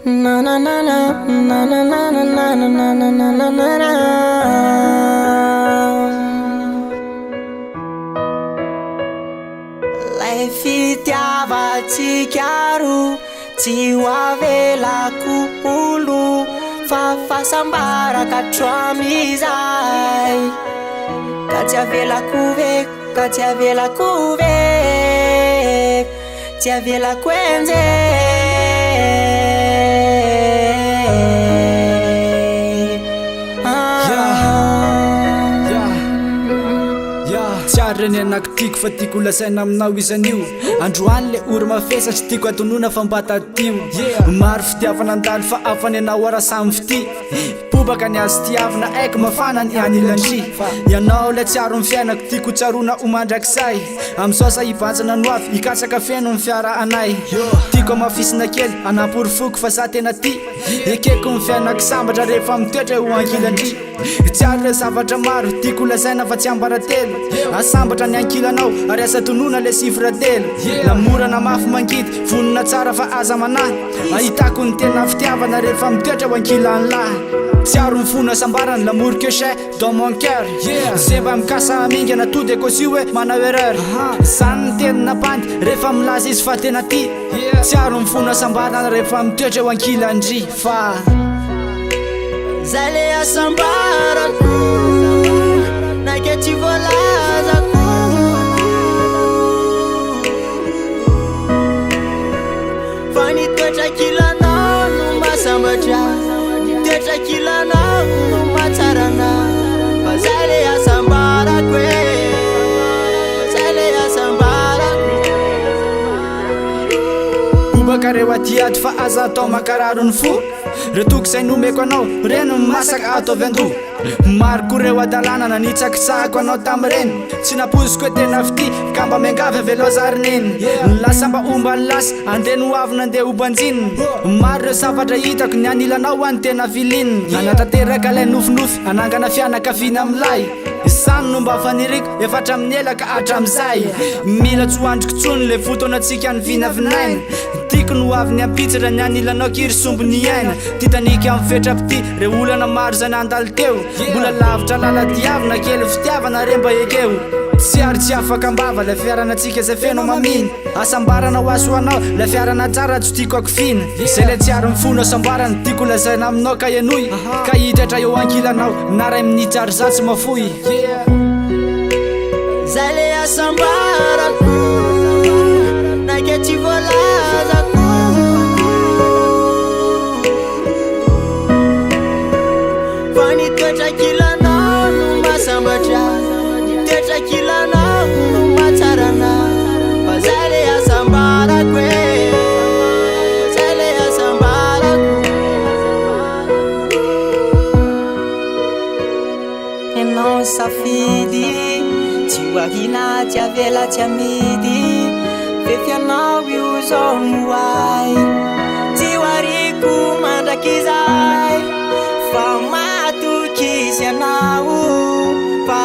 Na na na na na na na na na na na na na na na. Lay fitiavatsika roa tsy ho avelako olo fa fahasambaraka hatramin'izay ka tsy avelako ve ka tsy avelako ve tsy avelako Reny anaky tiako fa tiako lasaina aminao izan'io androany le oro mafesa tsy tiako atonona fa mbata tio maro fitiavana andalo fa afany anao ara samy fity pobaka ny azy tiavana aiko mafana ny anilandry ianao le tsiaro ny fiainako tiako tsarona omandrak'isay am'sao ivantsana no avy ikatsaka feno ny fiara anay tiako amafisina kely anampory foko fa sa tena ty ekeko ny fiainako sambatra rehefa mitoetra ho ankilandry tsiaro le zavatra maro tiako lasaina fa tsy ambaratelo asambatra ny ankilanao ary asa tonona le sifra telo lamorana mafy mangidy vonona tsara fa aza manahy ahitako ny tena fitiavana rehefa mitoetra ho ankilan'ny lahy tsiaro mifona sambarany l'amour que j'ai dans mon cœur zay mba mikasa amingana to de kosi hoe manao erreur zany ny tenina bandy rehefa milaza izy fa tena ty tsiaro mifona sambarany rehefa mitoetra ho ankilandry fa zay le asambarako naike tsy voalazako fa ny toetra kilanao no masambatra toetra kilanao no matsarana fa zay le asambarako zay le asambarako bobaka reo aty ato fa aza atao makararo ny fo retoko zay nomeko anao reny masaka ataovy ando mariko reo adalana nanitsakitsahako anao tamireny tsy napoziko hoe tena fity ka mba miangavy avelo zarineny lasa mba omba ny lasa andeha no avy nandeha obanjininy maro reo zavatra hitako ny anilanao any tena vilininy anatanteraka lay nofinofy anangana fianakaviana amilay izany no mba faniriko efatra amin'ny elaka hatram'izay mila tsy hoandriko tsony le fotoana atsika ny vinavinaina tiako no avy ny ampitsatra ny anilanao kiry sombo ny aina titanika amin'ny fetrapity re olana maro zay nandalo teo mbola lavitra laladiavina kely fitiavana re mba ekeo tsy ary tsy afaka ambava le fiarana atsika zay feno maminy asambarana ho aso anao le fiarana tsara tsy tiako akofina zay le tsy ary mifona asambarana tiako lazaina aminao ka ianoy ka hitatra eo ankilanao naray minitsary za tsy mafoy zay le asambarako naike tsy voalazako fa ny toetra kilanao no masambatra toetra kilanao no matsarana fa zay le asambarako zay le asambarako enao safidy tsy hoahina tsy avela tsy amidy fefianao io zao no ay tsy hoariko mandrakizay fa matoky izy anao fa